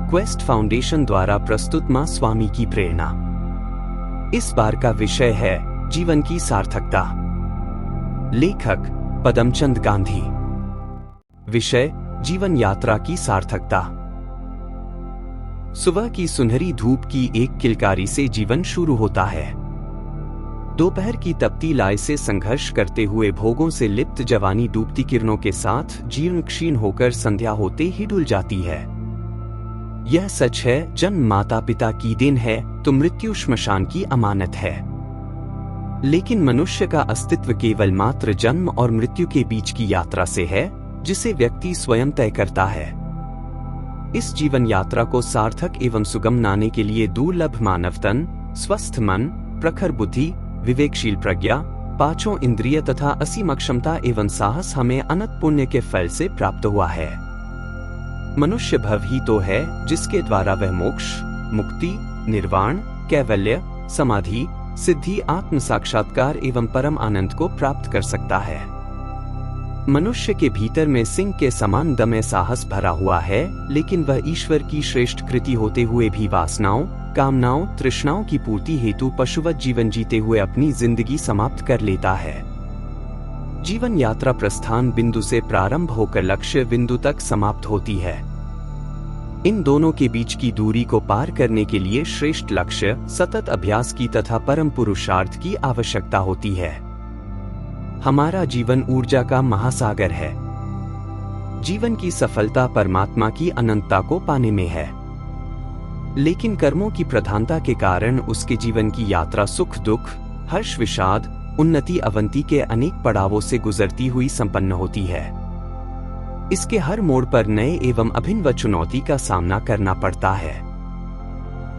Quest foundation द्वारा प्रस्तुत मां स्वामी की प्रेरणा। इस बार का विषय है जीवन की सार्थकता। लेखक पदमचंद गांधी। विषय जीवन यात्रा की सार्थकता। सुबह की सुनहरी धूप की एक किलकारी से जीवन शुरू होता है। दोपहर की तपती लाय से संघर्ष करते हुए भोगों से लिप्त जवानी डूबती किरणों के साथ जीर्ण क्षीण होकर संध्या होते ही डुल जाती है। यह सच है, जन्म माता पिता की देन है तो मृत्यु श्मशान की अमानत है। लेकिन मनुष्य का अस्तित्व केवल मात्र जन्म और मृत्यु के बीच की यात्रा से है, जिसे व्यक्ति स्वयं तय करता है। इस जीवन यात्रा को सार्थक एवं सुगम बनाने के लिए दुर्लभ मानव तन, स्वस्थ मन, प्रखर बुद्धि, विवेकशील प्रज्ञा, पांचों इंद्रिय तथा असीम क्षमता एवं साहस हमें अनंत पुण्य के फल से प्राप्त हुआ है। मनुष्य भव ही तो है जिसके द्वारा वह मोक्ष, मुक्ति, निर्वाण, कैवल्य, समाधि, सिद्धि, आत्म साक्षात्कार एवं परम आनंद को प्राप्त कर सकता है। मनुष्य के भीतर में सिंह के समान दमय साहस भरा हुआ है, लेकिन वह ईश्वर की श्रेष्ठ कृति होते हुए भी वासनाओं, कामनाओं, तृष्णाओं की पूर्ति हेतु पशुवत जीवन जीते हुए अपनी जिंदगी समाप्त कर लेता है। जीवन यात्रा प्रस्थान बिंदु से प्रारंभ होकर लक्ष्य बिंदु तक समाप्त होती है। इन दोनों के बीच की दूरी को पार करने के लिए श्रेष्ठ लक्ष्य, सतत अभ्यास की तथा परम पुरुषार्थ की आवश्यकता होती है। हमारा जीवन ऊर्जा का महासागर है। जीवन की सफलता परमात्मा की अनंतता को पाने में है, लेकिन कर्मों की प्रधानता के कारण उसके जीवन की यात्रा सुख दुख, हर्ष विषाद, उन्नति अवंती के अनेक पड़ावों से गुजरती हुई संपन्न होती है। इसके हर मोड़ पर नए एवं अभिनव चुनौती का सामना करना पड़ता है।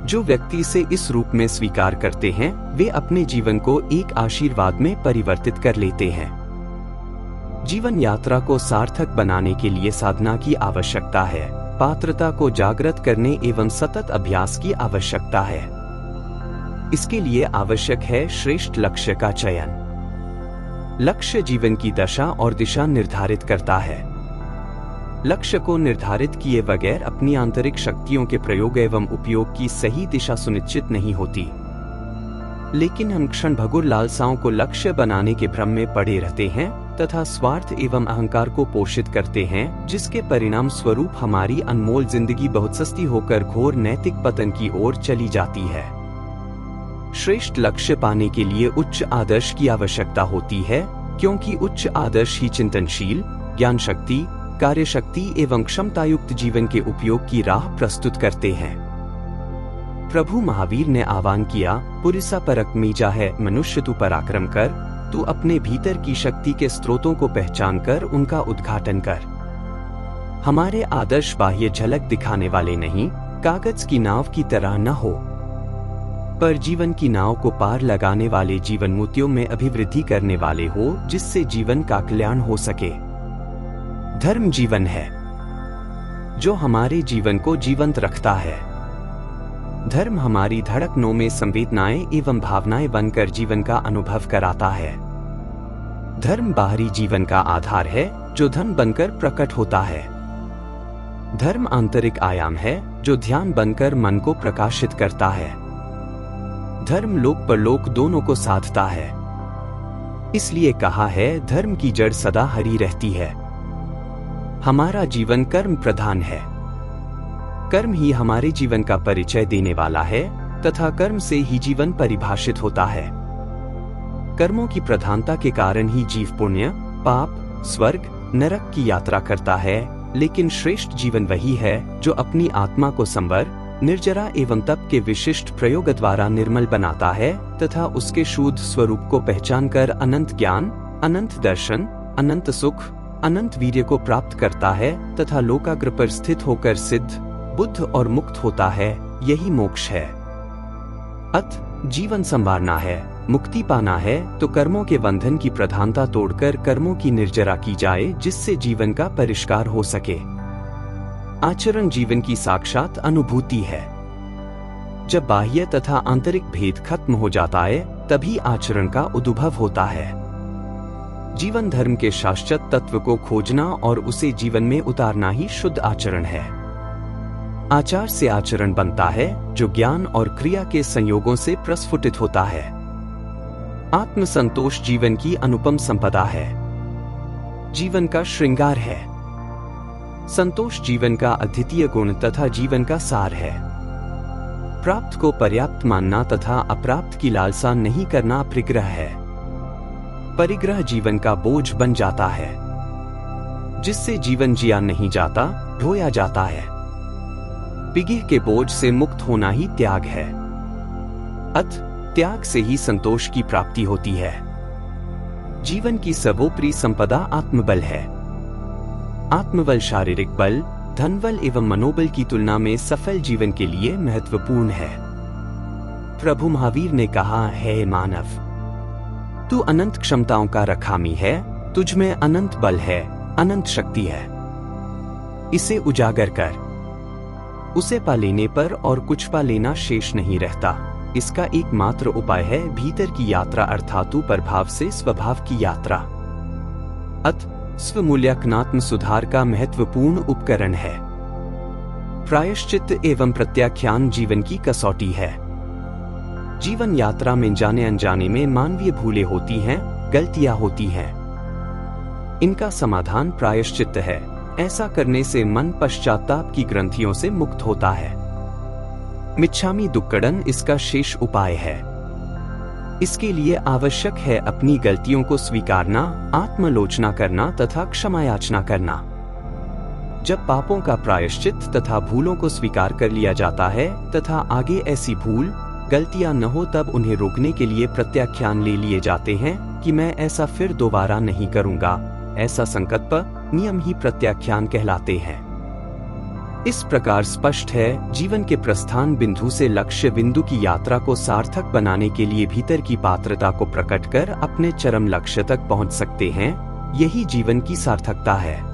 जो व्यक्ति इसे इस रूप में स्वीकार करते हैं, वे अपने जीवन को एक आशीर्वाद में परिवर्तित कर लेते हैं। जीवन यात्रा को सार्थक बनाने के लिए साधना की आवश्यकता है, पात्रता को जागृत करने एवं सतत अभ्यास की आवश्यकता है। इसके लिए आवश्यक है श्रेष्ठ लक्ष्य का चयन। लक्ष्य जीवन की दशा और दिशा निर्धारित करता है। लक्ष्य को निर्धारित किए बगैर अपनी आंतरिक शक्तियों के प्रयोग एवं उपयोग की सही दिशा सुनिश्चित नहीं होती। लेकिन हम क्षण भंगुर लालसाओं को लक्ष्य बनाने के भ्रम में पड़े रहते हैं तथा स्वार्थ एवं अहंकार को पोषित करते हैं, जिसके परिणाम स्वरूप हमारी अनमोल जिंदगी बहुत सस्ती होकर घोर नैतिक पतन की ओर चली जाती है। श्रेष्ठ लक्ष्य पाने के लिए उच्च आदर्श की आवश्यकता होती है, क्योंकि उच्च आदर्श ही चिंतनशील, ज्ञान शक्ति, कार्य शक्ति एवं क्षमतायुक्त जीवन के उपयोग की राह प्रस्तुत करते हैं। प्रभु महावीर ने आह्वान किया, पुरिसा परक मीजा है मनुष्य तू पराक्रम कर, तू अपने भीतर की शक्ति के स्रोतों को पहचान कर उनका उद्घाटन कर। हमारे आदर्श बाह्य झलक दिखाने वाले नहीं, कागज की नाव की तरह न हो, पर जीवन की नाव को पार लगाने वाले, जीवन मोतियों में अभिवृद्धि करने वाले हो, जिससे जीवन का कल्याण हो सके। धर्म जीवन है जो हमारे जीवन को जीवंत रखता है। धर्म हमारी धड़कनों में संवेदनाएं एवं भावनाएं बनकर जीवन का अनुभव कराता है। धर्म बाहरी जीवन का आधार है, जो धन बनकर प्रकट होता है। धर्म आंतरिक आयाम है, जो ध्यान बनकर मन को प्रकाशित करता है। धर्म लोक परलोक दोनों को साधता है। इसलिए कहा है, धर्म की जड़ सदा हरी रहती है। हमारा जीवन कर्म प्रधान है। कर्म ही हमारे जीवन का परिचय देने वाला है तथा कर्म से ही जीवन परिभाषित होता है। कर्मों की प्रधानता के कारण ही जीव पुण्य, पाप, स्वर्ग, नरक की यात्रा करता है, लेकिन श्रेष्ठ जीवन वही है जो अपनी आत्मा को संवर, निर्जरा एवं तप के विशिष्ट प्रयोग द्वारा निर्मल बनाता है तथा उसके शुद्ध स्वरूप को पहचानकर अनंत ज्ञान, अनंत दर्शन, अनंत सुख, अनंत वीर्य को प्राप्त करता है तथा लोकाग्र पर स्थित होकर सिद्ध, बुद्ध और मुक्त होता है। यही मोक्ष है। अतः जीवन संवारना है, मुक्ति पाना है तो कर्मों के बंधन की प्रधानता तोड़कर कर्मों की निर्जरा की जाए, जिससे जीवन का परिष्कार हो सके। आचरण जीवन की साक्षात अनुभूति है। जब बाह्य तथा आंतरिक भेद खत्म हो जाता है, तभी आचरण का उद्भव होता है। जीवन धर्म के शाश्वत तत्व को खोजना और उसे जीवन में उतारना ही शुद्ध आचरण है। आचार से आचरण बनता है जो ज्ञान और क्रिया के संयोगों से प्रस्फुटित होता है। आत्मसंतोष जीवन की अनुपम संपदा है, जीवन का श्रृंगार है। संतोष जीवन का अद्वितीय गुण तथा जीवन का सार है। प्राप्त को पर्याप्त मानना तथा अप्राप्त की लालसा नहीं करना परिग्रह है। परिग्रह जीवन का बोझ बन जाता है, जिससे जीवन जिया नहीं जाता, ढोया जाता है। पिगिह के बोझ से मुक्त होना ही त्याग है। अत त्याग से ही संतोष की प्राप्ति होती है। जीवन की सर्वोपरि संपदा आत्मबल है। आत्मबल शारीरिक बल, धनबल एवं मनोबल की तुलना में सफल जीवन के लिए महत्वपूर्ण है। प्रभु महावीर ने कहा है, मानव, तू अनंत क्षमताओं का रखामी है, तुझ में अनंत बल है, अनंत शक्ति है। इसे उजागर कर। उसे पा लेने पर और कुछ पा लेना शेष नहीं रहता। इसका एकमात्र उपाय है भीतर की यात्रा अर्थात प्रभाव से स्वभाव की यात्रा। अत स्वमूल्यांकनात्म सुधार का महत्वपूर्ण उपकरण है। प्रायश्चित्त एवं प्रत्याख्यान जीवन की कसौटी है। जीवन यात्रा में जाने अनजाने में मानवीय भूलें होती हैं, गलतियां होती हैं। इनका समाधान प्रायश्चित्त है। ऐसा करने से मन पश्चाताप की ग्रंथियों से मुक्त होता है। मिच्छामि दुक्कडन इसका शेष उपाय है। इसके लिए आवश्यक है अपनी गलतियों को स्वीकारना, आत्मलोचना करना तथा क्षमा याचना करना। जब पापों का प्रायश्चित तथा भूलों को स्वीकार कर लिया जाता है तथा आगे ऐसी भूल गलतियां न हो, तब उन्हें रोकने के लिए प्रत्याख्यान ले लिए जाते हैं कि मैं ऐसा फिर दोबारा नहीं करूंगा। ऐसा संकल्प नियम ही प्रत्याख्यान कहलाते हैं। इस प्रकार स्पष्ट है, जीवन के प्रस्थान बिंदु से लक्ष्य बिंदु की यात्रा को सार्थक बनाने के लिए भीतर की पात्रता को प्रकट कर अपने चरम लक्ष्य तक पहुंच सकते हैं। यही जीवन की सार्थकता है।